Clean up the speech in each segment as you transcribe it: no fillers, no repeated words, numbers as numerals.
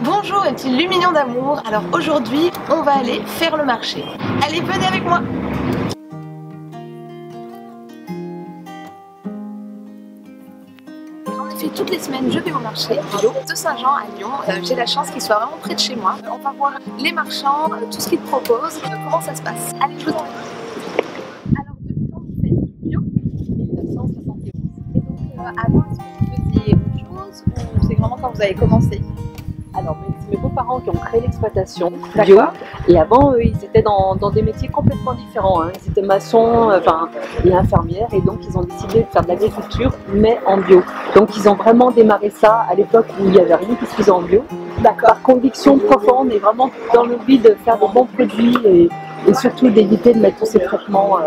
Bonjour mes petits lumignons d'amour, alors aujourd'hui on va aller faire le marché. Allez, venez avec moi. En effet, toutes les semaines je vais au marché bio de Saint-Jean à Lyon. J'ai la chance qu'il soit vraiment près de chez moi. On va voir les marchands, tout ce qu'ils proposent, comment ça se passe. Allez, je vous emmène. Alors depuis quand vous faites du bio? 1971. Et donc avant, est-ce que vous faisiez autre chose ou c'est vraiment quand vous avez commencé? Alors, c'est mes beaux-parents qui ont créé l'exploitation bio. Et avant, eux, ils étaient dans des métiers complètement différents. Ils étaient maçons et infirmières. Et donc, ils ont décidé de faire de l'agriculture, mais en bio. Donc, ils ont vraiment démarré ça à l'époque où il n'y avait rien qui se faisait en bio. Par conviction profonde et vraiment dans l'envie de faire de bons produits et surtout d'éviter de mettre tous ces traitements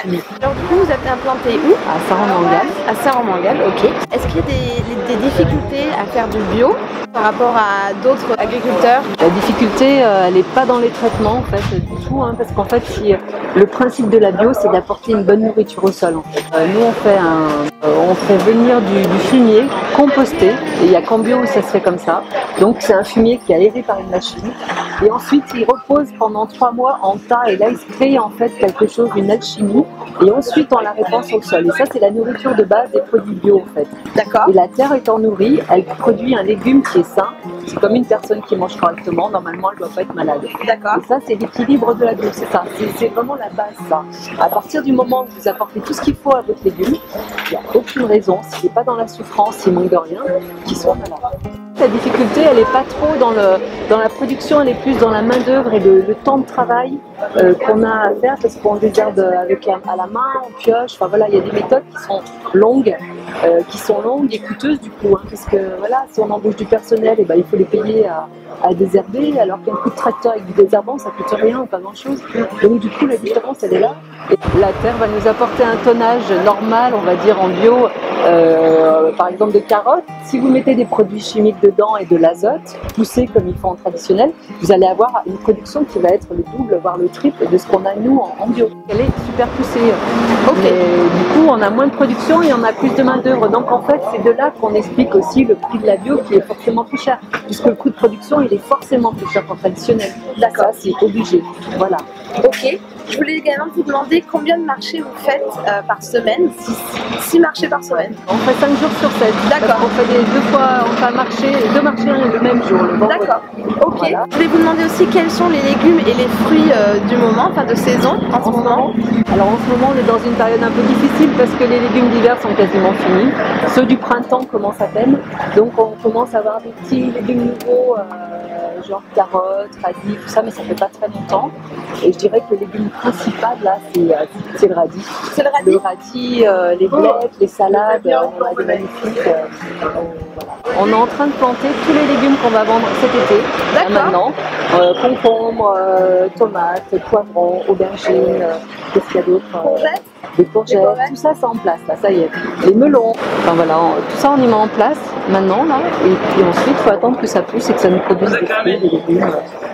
chimiques. Alors du coup, vous êtes implanté où? À Saint-Romangal. À Saint-Romangal, ok. Est-ce qu'il y a des difficultés à faire du bio par rapport à d'autres agriculteurs? La difficulté, elle n'est pas dans les traitements en fait, du tout, parce qu'en fait, le principe de la bio, c'est d'apporter une bonne nourriture au sol. En fait. Nous, on fait venir du fumier composté, et il n'y a qu'en bio où ça se fait comme ça. Donc c'est un fumier qui est aéré par une machine, et ensuite il repose pendant 3 mois en tas, et là il se crée en fait quelque chose, une alchimie, et ensuite on la répand sur le sol. Et ça, c'est la nourriture de base des produits bio en fait. D'accord. Et la terre étant nourrie, elle produit un légume qui est sain. C'est comme une personne qui mange correctement, normalement elle ne doit pas être malade. D'accord. Et ça, c'est l'équilibre de la bio, c'est ça. C'est vraiment la base, ça. À partir du moment où vous apportez tout ce qu'il faut à votre légume, il n'y a aucune raison, s'il n'est pas dans la souffrance, s'il manque de rien, qu'il soit malade. La difficulté, elle n'est pas trop dans la production, elle est plus dans la main d'œuvre et le temps de travail qu'on a à faire, parce qu'on désherbe à la main, on pioche. Enfin voilà, il y a des méthodes qui sont longues et coûteuses du coup, parce que voilà, si on embauche du personnel, et il faut les payer à désherber, alors qu'un coup de tracteur avec du désherbant, ça coûte rien ou pas grand chose. Donc du coup, la différence, elle est là. Et la terre va nous apporter un tonnage normal, on va dire en bio, par exemple de carottes. Si vous mettez des produits chimiques dedans et de l'azote, poussé comme il faut en traditionnel, vous allez avoir une production qui va être le double, voire le triple de ce qu'on a nous en bio. Elle est super poussée. Okay. Du coup, on a moins de production et on a plus de main d'œuvre. Donc en fait, c'est de là qu'on explique aussi le prix de la bio qui est forcément plus cher, puisque le coût de production, il est forcément plus cher qu'en traditionnel. D'accord. Ça, c'est obligé. Voilà. Ok. Je voulais également vous demander combien de marchés vous faites par semaine? 6 marchés par semaine. On fait 5 jours sur 7. D'accord. On fait deux marchés le même jour. D'accord. Ok. Voilà. Je voulais vous demander aussi quels sont les légumes et les fruits du moment, enfin de saison en ce moment. Alors en ce moment, on est dans une période un peu difficile parce que les légumes d'hiver sont quasiment finis. Ceux du printemps commencent à peine. Donc on commence à avoir des petits légumes nouveaux, genre carottes, radis, tout ça, mais ça fait pas très longtemps. Et je dirais que le légume principal là, c'est le radis. C'est le radis. Le radis, les blettes, les salades, on a des magnifiques. Voilà. On est en train de planter tous les légumes qu'on va vendre cet été, là, maintenant. Concombres, tomates, poivrons, aubergines, qu'est-ce qu'il y a d'autre? Des courgettes, tout ça c'est en place, là, ça y est. Les melons, enfin voilà, tout ça on y met en place maintenant là, et puis ensuite il faut attendre que ça pousse et que ça nous produise des fruits, des légumes.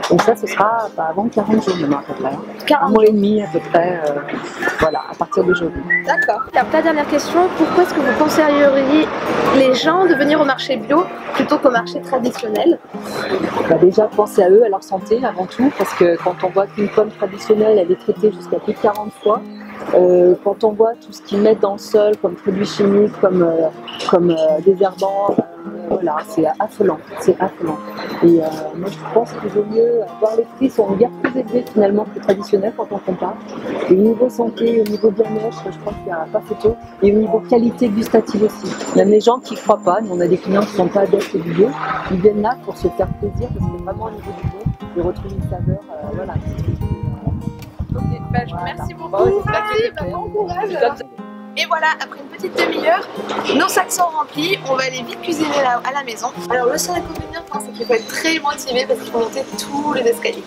Donc ça, ce sera avant 40 jours maintenant à peu près. Un mois et demi à peu près, voilà, à partir d'aujourd'hui. D'accord. La dernière question, pourquoi est-ce que vous conseilleriez les gens de venir au marché bio plutôt qu'au marché traditionnel? Déjà penser à eux, à leur santé avant tout, parce que quand on voit qu'une pomme traditionnelle, elle est traitée jusqu'à plus de 40 fois, quand on voit tout ce qu'ils mettent dans le sol comme produits chimiques, comme désherbants, voilà, c'est affolant, c'est affolant. Et moi je pense qu'il vaut mieux avoir les prix sont bien plus élevés finalement que traditionnels quand on compare. Et au niveau santé, au niveau bien-être, je crois qu'il n'y a pas photo. Et au niveau qualité gustative aussi. Même les gens qui ne croient pas, nous on a des clients qui ne sont pas adeptes du bio, ils viennent là pour se faire plaisir parce que vraiment au niveau du bio, ils retrouvent une saveur, voilà. Ok, bah, je vous remercie beaucoup. Merci, bon courage. Et voilà, après une petite demi-heure, nos sacs sont remplis, on va aller vite cuisiner à la maison. Alors le seul inconvénient, c'est qu'il faut être très motivé parce qu'il faut monter tous les escaliers.